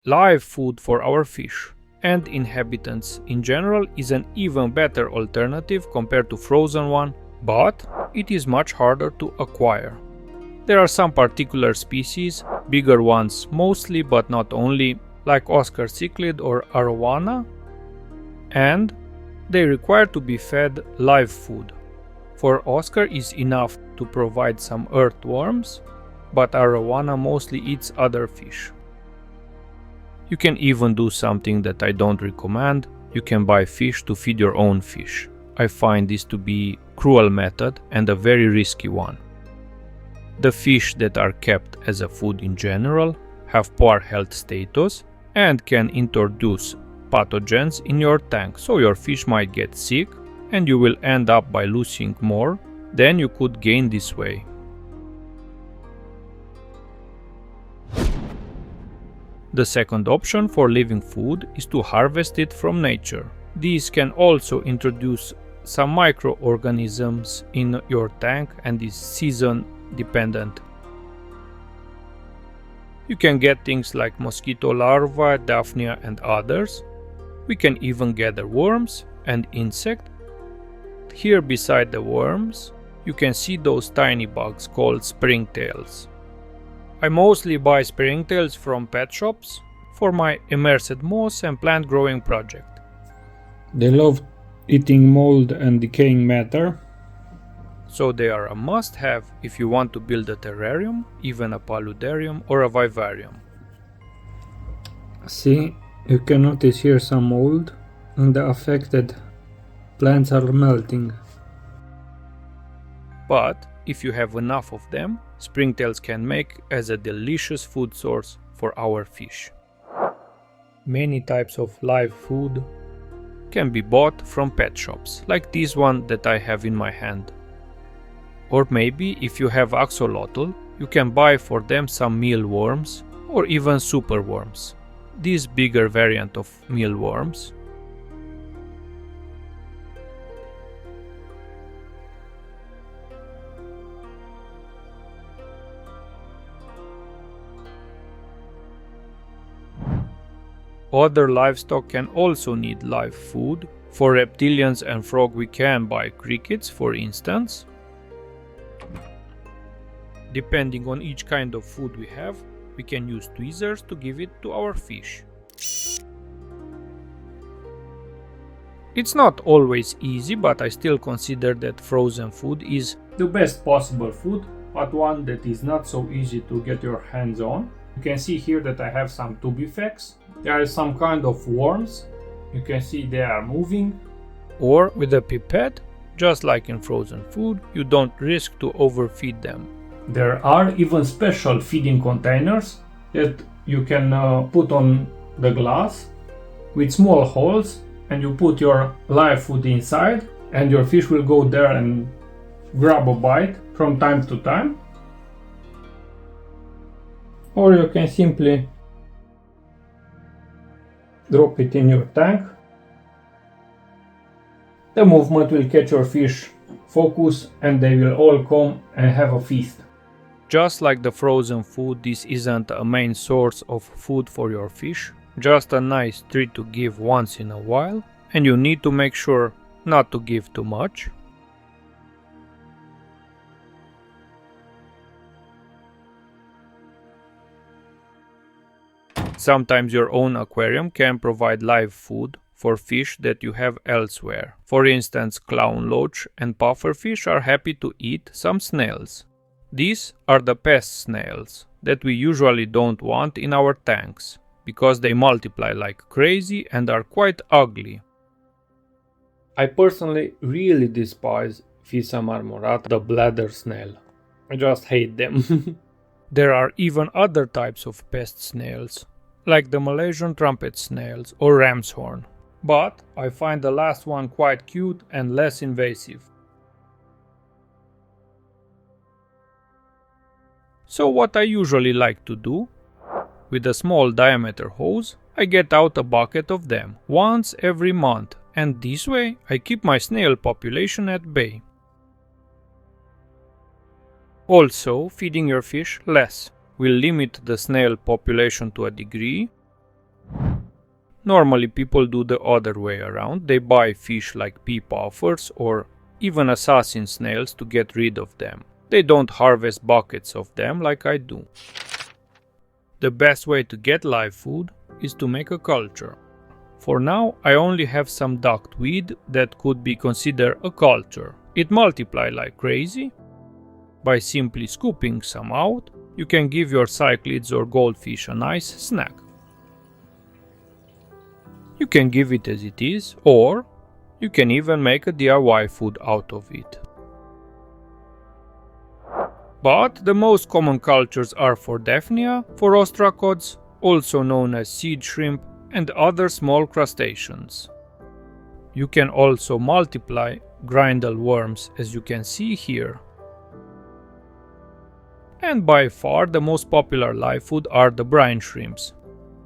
live food for our fish and inhabitants in general is an even better alternative compared to frozen one, but it is much harder to acquire. There are some particular species, bigger ones mostly but not only, like Oscar cichlid or arowana, and they require to be fed live food. For Oscar is enough to provide some earthworms, but arowana mostly eats other fish. You can even do something that I don't recommend. You can buy fish to feed your own fish. I find this to be a cruel method and a very risky one. The fish that are kept as a food in general have poor health status and can introduce pathogens in your tank, so your fish might get sick and you will end up by losing more than you could gain this way. The second option for living food is to harvest it from nature. These can also introduce some microorganisms in your tank and is season dependent. You can get things like mosquito larvae, daphnia and others. We can even gather worms and insects. Here beside the worms, you can see those tiny bugs called springtails. I mostly buy springtails from pet shops for my immersed moss and plant growing project. They love eating mold and decaying matter, so they are a must-have if you want to build a terrarium, even a paludarium or a vivarium. See, you can notice here some mold and the affected plants are melting. But if you have enough of them, springtails can make as a delicious food source for our fish. Many types of live food can be bought from pet shops, like this one that I have in my hand. Or maybe if you have axolotl, you can buy for them some mealworms or even superworms. This bigger variant of mealworms. Other livestock can also need live food. For reptilians and frog we can buy crickets, for instance. Depending on each kind of food we have, we can use tweezers to give it to our fish. It's not always easy, but I still consider that frozen food is the best possible food, but one that is not so easy to get your hands on. You can see here that I have some tubifex. There are some kind of worms. You can see they are moving. Or with a pipette, just like in frozen food, you don't risk to overfeed them. There are even special feeding containers that you can put on the glass with small holes, and you put your live food inside and your fish will go there and grab a bite from time to time. Or you can simply drop it in your tank. The movement will catch your fish focus and they will all come and have a feast. Just like the frozen food, this isn't a main source of food for your fish, just a nice treat to give once in a while, and you need to make sure not to give too much. Sometimes your own aquarium can provide live food for fish that you have elsewhere. For instance, clown loach and pufferfish are happy to eat some snails. These are the pest snails that we usually don't want in our tanks, because they multiply like crazy and are quite ugly. I personally really despise Phisa marmorata, the bladder snail. I just hate them. There are even other types of pest snails, like the Malaysian trumpet snails or ram's horn. But I find the last one quite cute and less invasive. So what I usually like to do, with a small diameter hose, I get out a bucket of them once every month, and this way I keep my snail population at bay. Also, feeding your fish less will limit the snail population to a degree, Normally people do the other way around. They buy fish like pea puffers or even assassin snails to get rid of them. They don't harvest buckets of them like I do. The best way to get live food is to make a culture. For now, I only have some duckweed that could be considered a culture. It multiplies like crazy. By simply scooping some out, you can give your cichlids or goldfish a nice snack. You can give it as it is, or you can even make a DIY food out of it. But the most common cultures are for Daphnia, for ostracods, also known as seed shrimp, and other small crustaceans. You can also multiply grindle worms, as you can see here. And by far the most popular live food are the brine shrimps.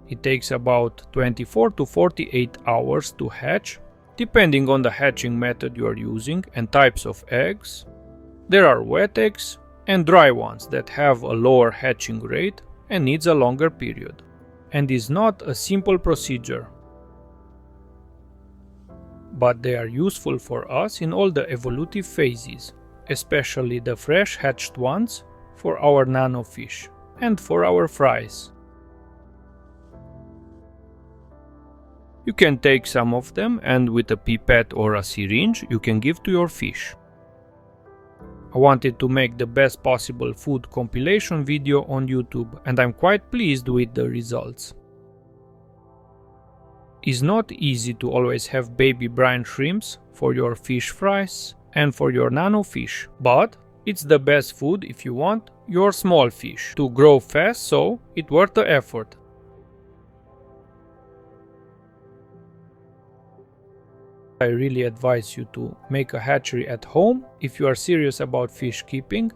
It takes about 24 to 48 hours to hatch, depending on the hatching method you are using and types of eggs. There are wet eggs and dry ones that have a lower hatching rate and needs a longer period, and is not a simple procedure. But they are useful for us in all the evolutive phases, especially the fresh hatched ones for our nanofish and for our fries. You can take some of them and with a pipette or a syringe you can give to your fish. I wanted to make the best possible food compilation video on YouTube and I'm quite pleased with the results. It's not easy to always have baby brine shrimps for your fish fries and for your nanofish, but it's the best food if you want your small fish to grow fast, so it's worth the effort. I really advise you to make a hatchery at home if you are serious about fish keeping.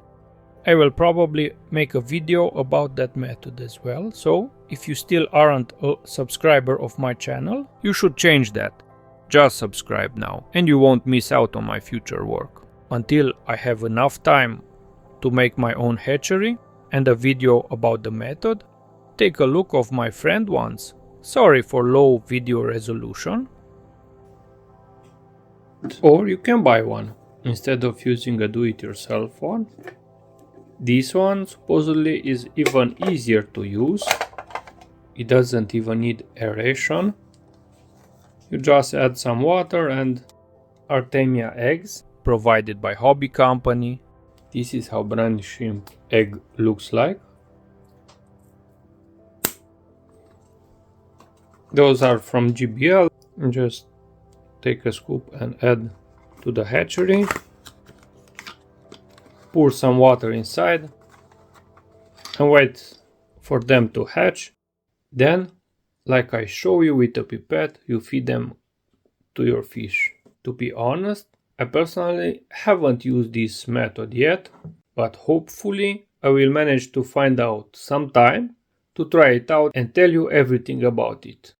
I will probably make a video about that method as well, so if you still aren't a subscriber of my channel, you should change that. Just subscribe now and you won't miss out on my future work. Until I have enough time to make my own hatchery and a video about the method, take a look of my friend ones. Sorry for low video resolution. Or you can buy one instead of using a do-it-yourself one. This one supposedly is even easier to use. It doesn't even need aeration. You just add some water and Artemia eggs provided by Hobby Company. This is how brine shrimp egg looks like. Those are from GBL. Just take a scoop and add to the hatchery. Pour some water inside and wait for them to hatch. Then, like I show you with a pipette, you feed them to your fish. To be honest, I personally haven't used this method yet, but hopefully I will manage to find out some time to try it out and tell you everything about it.